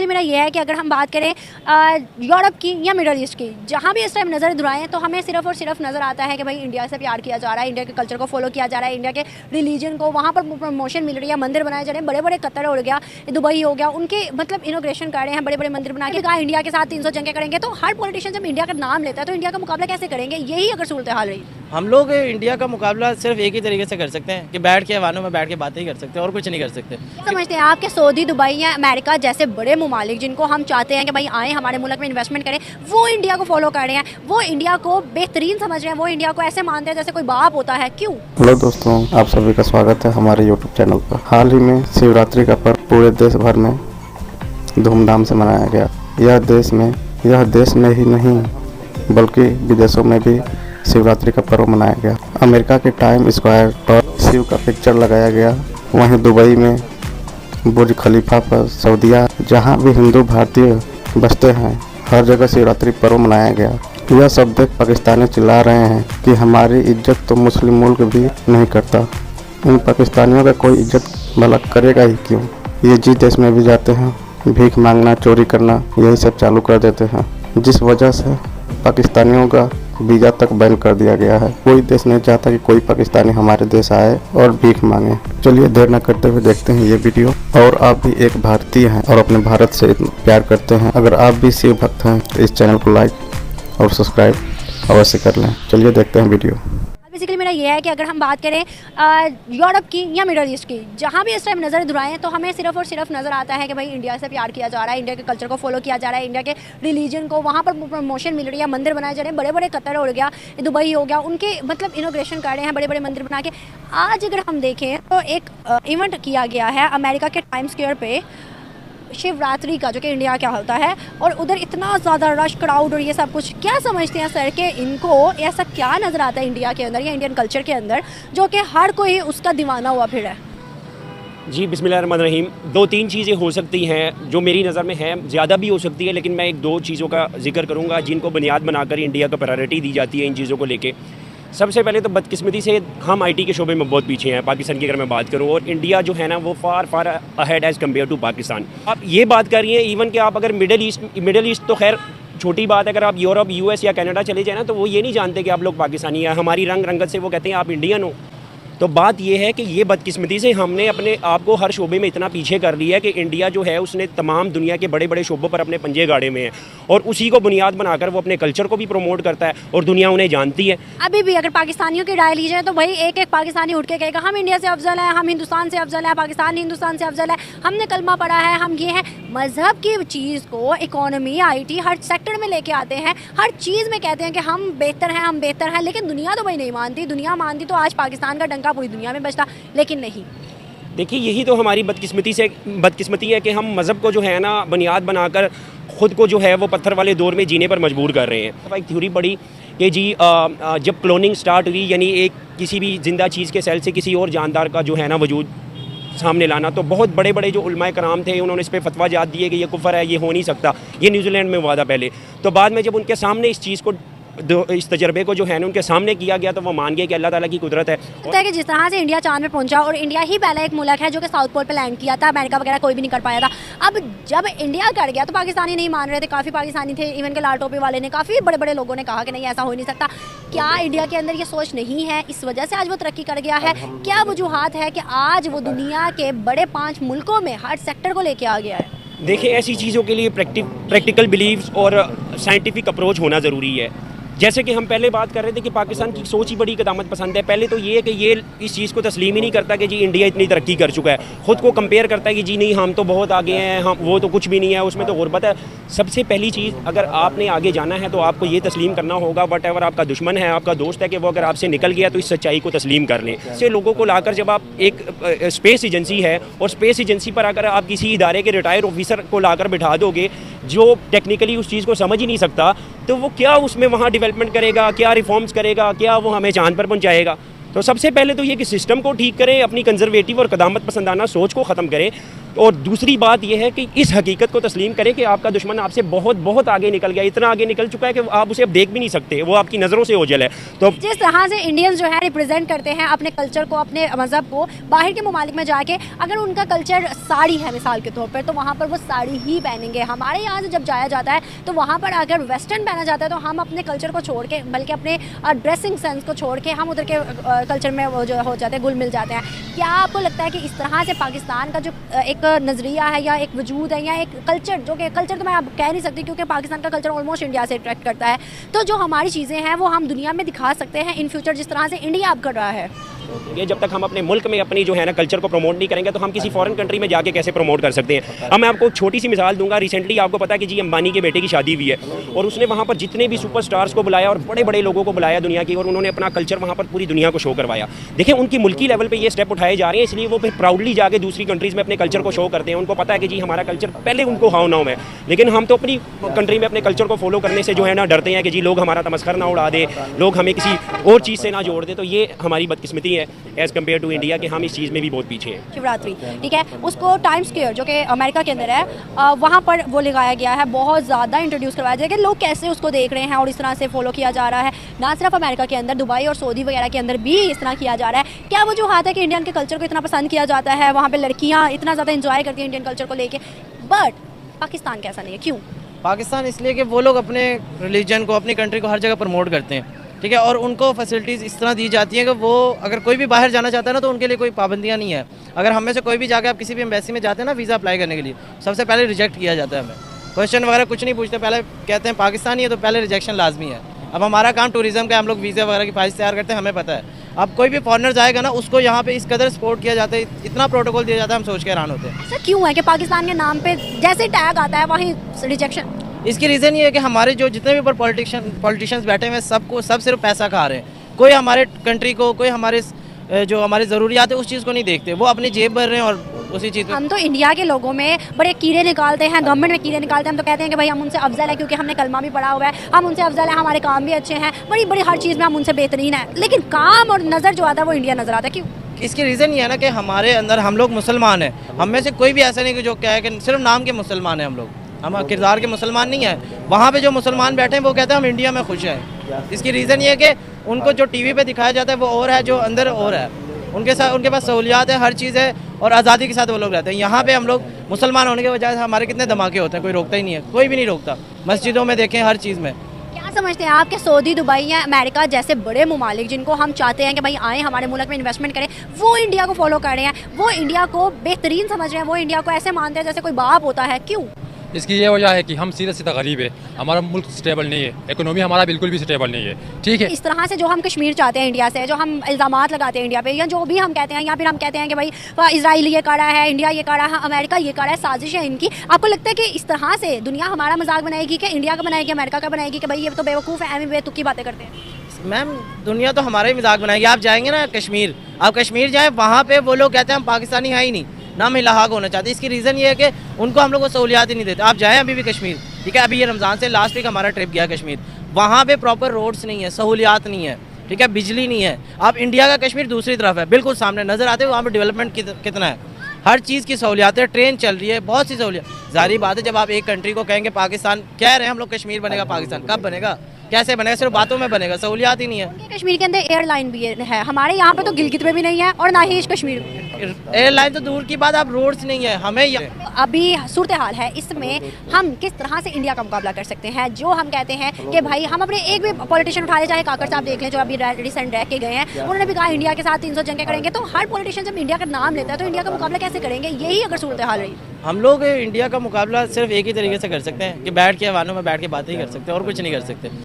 Basically मेरा ये है कि अगर हम बात करें यूरोप की या मिडल ईस्ट की, जहाँ भी इस टाइम नज़र दुराएं तो हमें सिर्फ और सिर्फ नज़र आता है कि भाई इंडिया से प्यार किया जा रहा है, इंडिया के कल्चर को फॉलो किया जा रहा है, इंडिया के रिलीजन को वहाँ पर प्रमोशन मिल रही है, मंदिर बनाए जा रहे हैं, बड़े बड़े कतर हो गया, दुबई हो गया, उनके मतलब इनोग्रेशन कर रहे हैं, बड़े बड़े मंदिर बना के कहा इंडिया के साथ 300 जंगे करेंगे। तो हर पॉलिटिशियन जब इंडिया का नाम लेता है तो इंडिया का मुकाबला कैसे करेंगे? यही अगर सूरत हाल रही, हम लोग इंडिया का मुकाबला सिर्फ एक ही तरीके से कर सकते हैं कि बैठ के ऐवानों में बैठ के बातें ही कर सकते हैं और कुछ नहीं कर सकते। समझते हैं आपके सऊदी, दुबई या अमेरिका जैसे बड़े ममालिक जिनको हम चाहते हैं कि भाई आए हमारे मुल्क में इन्वेस्टमेंट करें, वो इंडिया को फॉलो कर रहे हैं, वो इंडिया को बेहतरीन समझ रहे हैं, वो इंडिया को ऐसे मानते हैं जैसे कोई बाप होता है। क्यों? हेलो दोस्तों, आप सभी का स्वागत है हमारे यूट्यूब चैनल पर। हाल ही में शिवरात्रि का पर्व पूरे देश भर में धूमधाम से मनाया गया। यह देश में ही नहीं बल्कि विदेशों में भी शिवरात्रि का पर्व मनाया गया। अमेरिका के टाइम स्क्वायर पर शिव का पिक्चर लगाया गया, वहीं दुबई में बुर्ज खलीफा पर, सऊदीया, जहां भी हिंदू भारतीय बसते हैं, हर जगह शिवरात्रि पर्व मनाया गया। यह सब देख पाकिस्तानी चिल्ला रहे हैं कि हमारी इज्जत तो मुस्लिम मुल्क भी नहीं करता। इन पाकिस्तानियों का कोई इज्जत भला करेगा ही क्यों? ये जिस देश में भी जाते हैं भीख मांगना, चोरी करना, यही सब चालू कर देते हैं, जिस वजह से पाकिस्तानियों का वीज़ा तक बैन कर दिया गया है। कोई देश नहीं चाहता कि कोई पाकिस्तानी हमारे देश आए और भीख मांगे। चलिए देर न करते हुए देखते हैं ये वीडियो। और आप भी एक भारतीय हैं और अपने भारत से इतना प्यार करते हैं, अगर आप भी शिव भक्त हैं तो इस चैनल को लाइक और सब्सक्राइब अवश्य कर लें। चलिए देखते हैं वीडियो। बेसिकली मेरा ये है कि अगर हम बात करें यूरोप की या मिडल ईस्ट की, जहाँ भी इस टाइम नज़र दुराएं तो हमें सिर्फ और सिर्फ नज़र आता है कि भाई इंडिया से प्यार किया जा रहा है, इंडिया के कल्चर को फॉलो किया जा रहा है, इंडिया के रिलीजन को वहाँ पर प्रमोशन मिल रही है, मंदिर बनाए जा रहे हैं, बड़े बड़े कतर हो गया, दुबई हो गया, उनके मतलब इनोग्रेशन कर रहे हैं, बड़े बड़े मंदिर बना के। आज अगर हम देखें तो एक इवेंट किया गया है अमेरिका के टाइम स्क्वायर पे शिवरात्रि का, जो कि इंडिया क्या होता है, और उधर इतना ज़्यादा रश, क्राउड और ये सब कुछ। क्या समझते हैं सर कि इनको ऐसा क्या नज़र आता है इंडिया के अंदर या इंडियन कल्चर के अंदर जो कि हर कोई उसका दीवाना हुआ फिर है? जी बिस्मिल्लाहिर्रहमानिर्रहीम। 2-3 चीज़ें हो सकती हैं जो मेरी नज़र में है, ज़्यादा भी हो सकती है, लेकिन मैं 1-2 चीज़ों का जिक्र करूँगा जिनको बुनियाद बनाकर इंडिया को प्रायोरिटी दी जाती है इन चीज़ों को लेके। सबसे पहले तो बदकिस्मती से हम आईटी के शोबे में बहुत पीछे हैं पाकिस्तान की, अगर मैं बात करूं, और इंडिया जो है ना वो far ahead as compare to Pakistan. आप ये बात कर रही हैं इवन कि आप अगर मिडल ईस्ट तो खैर छोटी बात है, अगर आप यूरोप, यूएस या कनाडा चले जाए ना तो वो ये नहीं जानते कि आप लोग पाकिस्तानी हैं। हमारी रंगत से वो कहते हैं आप इंडियन हो। तो बात ये है कि ये बदकिस्मती से हमने अपने आप को हर शोबे में इतना पीछे कर लिया है कि इंडिया जो है उसने तमाम दुनिया के बड़े बड़े शोबों पर अपने पंजे गाड़े में है, और उसी को बुनियाद बनाकर वो अपने कल्चर को भी प्रमोट करता है और दुनिया उन्हें जानती है। अभी भी अगर पाकिस्तानियों की राय ली जाए तो भाई एक एक पाकिस्तानी उठ के कहेगा हम इंडिया से अफजल हैं, हम हिंदुस्तान से अफजल हैं, पाकिस्तान हिंदुस्तान से अफजल है, हमने कलमा पढ़ा है, हम ये हैं। मज़हब की चीज़ को इकोनॉमी, आईटी, हर सेक्टर में लेके आते हैं, हर चीज़ में कहते हैं कि हम बेहतर हैं, लेकिन दुनिया तो भाई नहीं मानती। दुनिया मानती तो आज पाकिस्तान का डंका पूरी दुनिया में बजता, लेकिन नहीं। देखिए यही तो हमारी बदकिस्मती है कि हम मज़हब को जो है ना बुनियाद बनाकर ख़ुद को जो है वो पत्थर वाले दौर में जीने पर मजबूर कर रहे हैं। एक थ्योरी पढ़ी कि जी जब क्लोनिंग स्टार्ट हुई, यानी एक किसी भी जिंदा चीज़ के सेल से किसी और जानदार का जो है ना वजूद सामने लाना, तो बहुत बड़े बड़े जो उलमाए कराम थे उन्होंने इस पर फतवा जात दिए कि ये कुफर है, ये हो नहीं सकता। ये न्यूजीलैंड में हुआ था पहले। तो बाद में जब उनके सामने इस चीज़ को, इस तजर्बे को जो है ना उनके सामने किया गया, तो वो मान गए कि अल्लाह ताला की कुदरत है। कि जिस तरह से इंडिया चांद में पहुंचा, और इंडिया ही पहला एक मुल्क है जो कि साउथ पोल पे लैंड किया था, अमेरिका वगैरह कोई भी नहीं कर पाया था। अब जब इंडिया कर गया तो पाकिस्तानी नहीं मान रहे थे, काफ़ी पाकिस्तानी थे, इवन के लाल टोपी वाले ने, काफ़ी बड़े बड़े लोगों ने कहा कि नहीं ऐसा हो नहीं सकता। क्या इंडिया के अंदर ये सोच नहीं है, इस वजह से आज वो तरक्की कर गया है? क्या वजूहात है कि आज वो दुनिया के बड़े 5 मुल्कों में हर सेक्टर को लेके आ गया है? देखिए ऐसी चीज़ों के लिए प्रैक्टिकल बिलीव्स और साइंटिफिक अप्रोच होना ज़रूरी है। जैसे कि हम पहले बात कर रहे थे कि पाकिस्तान की सोच ही बड़ी कदामत पसंद है। पहले तो ये है कि ये इस चीज़ को तस्लीम ही नहीं करता कि जी इंडिया इतनी तरक्की कर चुका है, ख़ुद को कंपेयर करता है कि जी नहीं हम तो बहुत आगे हैं, हम वो तो कुछ भी नहीं है, उसमें तो गुर्बत है। सबसे पहली चीज़, अगर आपने आगे जाना है तो आपको ये तस्लीम करना होगा वट एवर आपका दुश्मन है, आपका दोस्त है, कि वो अगर आपसे निकल गया तो इस सच्चाई को तस्लीम कर लें। इससे लोगों को लाकर जब आप एक स्पेस एजेंसी है और स्पेस एजेंसी पर अगर आप किसी इदारे के रिटायर्ड ऑफिसर को लाकर बिठा दोगे जो टेक्निकली उस चीज़ को समझ ही नहीं सकता, तो वो क्या उसमें वहाँ डेवलपमेंट करेगा, क्या रिफॉर्म्स करेगा, क्या वो हमें चांद पर पहुँचाएगा? तो सबसे पहले तो ये कि सिस्टम को ठीक करें, अपनी कंजर्वेटिव और कदामत पसंदाना सोच को ख़त्म करें। और दूसरी बात यह है कि इस हकीकत को तस्लीम करें कि आपका दुश्मन आपसे बहुत बहुत आगे निकल गया, इतना आगे निकल चुका है कि आप उसे अब देख भी नहीं सकते, वो आपकी नज़रों से ओझल है। तो जिस तरह से इंडियंस जो है रिप्रेजेंट करते हैं अपने कल्चर को, अपने मज़हब को बाहर के ममालिक में जाके, अगर उनका कल्चर साड़ी है मिसाल के तौर पर, तो वहाँ पर वो साड़ी ही पहनेंगे। हमारे यहाँ से जब जाया जाता है तो वहाँ पर अगर वेस्टर्न पहना जाता है तो हम अपने कल्चर को छोड़ के, बल्कि अपने ड्रेसिंग सेंस को छोड़ के हम उधर के कल्चर में वो जो हो जाते हैं, घुल मिल जाते हैं। क्या आपको लगता है कि इस तरह से पाकिस्तान का जो एक नज़रिया है या एक वजूद है या एक कल्चर, जो कि कल्चर तो मैं अब कह नहीं सकती क्योंकि पाकिस्तान का कल्चर ऑलमोस्ट इंडिया से अट्रैक्ट करता है, तो जो हमारी चीज़ें हैं वो हम दुनिया में दिखा सकते हैं इन फ्यूचर जिस तरह से इंडिया अब कर रहा है? ये जब तक हम अपने मुल्क में अपनी जो है ना कल्चर को प्रमोट नहीं करेंगे तो हम किसी फॉरेन कंट्री में जाके कैसे प्रमोट कर सकते हैं। अब मैं आपको छोटी सी मिसाल दूंगा। रिसेंटली आपको पता है कि जी अंबानी के बेटे की शादी हुई है और उसने वहाँ पर जितने भी सुपरस्टार्स को बुलाया और बड़े बड़े लोगों को बुलाया दुनिया की, और उन्होंने अपना कल्चर वहाँ पर पूरी दुनिया को शो करवाया। देखिए उनकी मुल्की लेवल पर ये स्टेप उठाए जा रहे हैं, इसलिए वो फिर प्राउडली जाके दूसरी कंट्रीज़ में अपने कल्चर को शो करते हैं। उनको पता है कि जी हमारा कल्चर पहले उनको हाव नाव है, लेकिन हम तो अपनी कंट्री में अपने कल्चर को फॉलो करने से जो है ना डरते हैं कि जी लोग हमारा तमस्खर ना उड़ा दे, लोग हमें किसी और चीज़ से ना जोड़ दे। तो ये हमारी बदकिस्मती है एज़ कम्पेयर टू इंडिया कि हम इस चीज़ में भी बहुत पीछे हैं। शिवरात्रि, ठीक है, उसको टाइम स्क्वायर जो कि अमेरिका के अंदर है, वहाँ पर वो लगाया गया है, बहुत ज़्यादा इंट्रोड्यूस करवाया जाएगा। लोग कैसे उसको देख रहे हैं और इस तरह से फॉलो किया जा रहा है, ना सिर्फ अमेरिका के अंदर, दुबई और सऊदी वगैरह के अंदर भी इस तरह किया जा रहा है। क्या वजूहत है कि इंडियन के कल्चर को इतना पसंद किया जाता है, वहाँ पर लड़कियाँ इतना ज़्यादा इंजॉय करती हैं इंडियन कल्चर को लेके, बट पाकिस्तान कैसा नहीं है? क्यों? पाकिस्तान इसलिए कि वो लोग अपने रिलीजन को, अपनी कंट्री को हर जगह प्रमोट करते हैं, ठीक है, और उनको फैसिलिटीज़ इस तरह दी जाती हैं कि वो अगर कोई भी बाहर जाना चाहता है ना तो उनके लिए कोई पाबंदियाँ नहीं है। अगर हम में से कोई भी जाकर आप किसी भी एम्बेसी में जाते हैं ना वीज़ा अप्लाई करने के लिए, सबसे पहले रिजेक्ट किया जाता है। हमें क्वेश्चन वगैरह कुछ नहीं पूछते, पहले कहते हैं पाकिस्तानी है तो पहले रिजेक्शन लाजमी है। अब हमारा काम टूरिज़्म का, हम लोग वीज़ा वगैरह की फाइल्स तैयार करते हैं, हमें पता है। अब कोई भी फॉरनर जाएगा ना उसको यहाँ पे इस कदर सपोर्ट किया जाता है, इतना प्रोटोकॉल दिया जाता है, हम सोच के हैरान होते हैं। ऐसा क्यों है कि पाकिस्तान के नाम पे जैसे टैग आता है वहीं रिजेक्शन? इसकी रीज़न ये है कि हमारे जो जितने भी ऊपर पॉलिटिशियंस बैठे हुए हैं सब सिर्फ पैसा खा रहे हैं। कोई हमारे कंट्री को, कोई हमारे जो हमारी ज़रूरियात है उस चीज़ को नहीं देखते, वो अपनी जेब भर रहे हैं और उसी चीज़ हम तो इंडिया के लोगों में बड़े कीड़े निकालते हैं, गवर्नमेंट में कीड़े निकालते हैं। हम तो कहते हैं कि भाई हम उनसे अफजल है क्योंकि हमने कलमा भी पढ़ा हुआ है, हम उनसे अफजल है, हमारे काम भी अच्छे हैं, बड़ी बड़ी हर चीज़ में हम उनसे बेहतरीन है, लेकिन काम और नज़र जो आता है वो इंडिया नज़र आता है। क्यों? इसकी रीज़न ये है ना कि हमारे अंदर, हम लोग मुसलमान हैं, हम में से कोई भी ऐसा नहीं कि जो क्या है कि सिर्फ नाम के मुसलमान हैं, हम किरदार के मुसलमान नहीं हैं। वहाँ पे जो मुसलमान बैठे हैं वो कहते हैं हम इंडिया में खुश हैं। इसकी रीज़न ये है कि उनको जो टीवी पे दिखाया जाता है वो और है, जो अंदर और है। उनके पास सहूलियात है, हर चीज़ है और आज़ादी के साथ वो लोग रहते हैं। यहाँ पे हम लोग मुसलमान होने की वजह से हमारे कितने धमाके होते हैं, कोई रोकता ही नहीं है, कोई भी नहीं रोकता। मस्जिदों में देखें, हर चीज़ में। क्या समझते हैं आप कि सऊदी, दुबई या अमेरिका जैसे बड़े ममालिक जिनको हम चाहते हैं कि भाई आए हमारे मुल्क में इन्वेस्टमेंट करें, वो इंडिया को फॉलो कर रहे हैं, वो इंडिया को बेहतरीन समझ रहे हैं, वो इंडिया को ऐसे मानते हैं जैसे कोई बाप होता है? क्यों? इसकी ये वजह है कि हम सीधा गरीब है, हमारा मुल्क स्टेबल नहीं है, इकोनॉमी हमारा बिल्कुल भी स्टेबल नहीं है, ठीक है। इस तरह से जो हम कश्मीर चाहते हैं इंडिया से, जो हम इल्ज़ामात लगाते हैं इंडिया पे, या जो भी हम कहते हैं, या फिर हम कहते हैं कि भाई इजराइल ये कर रहा है, इंडिया ये कर रहा है, अमेरिका ये कर रहा है, साजिश है इनकी, आपको लगता है कि इस तरह से दुनिया हमारा मजाक बनाएगी कि इंडिया का बनाएगी, अमेरिका का बनाएगी कि भाई ये तो बेवकूफ़ है, एम बेतुकी बातें करते हैं? मैम दुनिया तो हमारा ही मजाक बनाएगी। आप जाएंगे ना कश्मीर, आप कश्मीर जाएँ, वहाँ पे वो लोग कहते हैं हम पाकिस्तानी हैं ही नहीं, ना हम इलाहाक होना चाहते। इसकी रीज़न ये है कि उनको हम लोग को सहूलियात ही नहीं देते। आप जाएँ अभी भी कश्मीर, ठीक है, अभी ये रमज़ान से लास्ट वीक हमारा ट्रिप गया कश्मीर, वहाँ पे प्रॉपर रोड्स नहीं है, सहूलियात नहीं है, ठीक है, बिजली नहीं है। आप इंडिया का कश्मीर दूसरी तरफ है, बिल्कुल सामने नज़र आते हैं, वहाँ पर डेवलपमेंट कितना है, हर चीज़ की सहूलियात है, ट्रेन चल रही है, बहुत सी सहूलियत। जाहिर बात है जब आप एक कंट्री को कहेंगे पाकिस्तान, कह रहे हैं हम लोग कश्मीर बनेगा पाकिस्तान, कब बनेगा, कैसे बनेगा? सिर्फ बातों में बनेगा, सहूलियात ही नहीं है। कश्मीर के अंदर एयरलाइन भी है, हमारे यहाँ पे तो गिलगित में भी नहीं है और ना ही कश्मीर में। एयरलाइन तो दूर की बात, आप रोड्स नहीं है हमें। अभी सूरत हाल है, इसमें हम किस तरह से इंडिया का मुकाबला कर सकते हैं? जो हम कहते हैं कि भाई हम अपने एक भी पॉलिटिशियन उठा ले, चाहे काकर साहब देख लें जो अभी रिसेंट रह के गए हैं, उन्होंने भी कहा इंडिया के साथ 300 जंगें करेंगे। तो हर पॉलिटिशियन जब इंडिया का नाम लेता है तो इंडिया का मुकाबला कैसे करेंगे? यही अगर सूरत हाल रही, हम लोग इंडिया का मुकाबला सिर्फ एक ही तरीके से कर सकते हैं कि बैठ के ऐवानों में बैठ के बातें ही कर सकते हैं और कुछ नहीं कर सकते।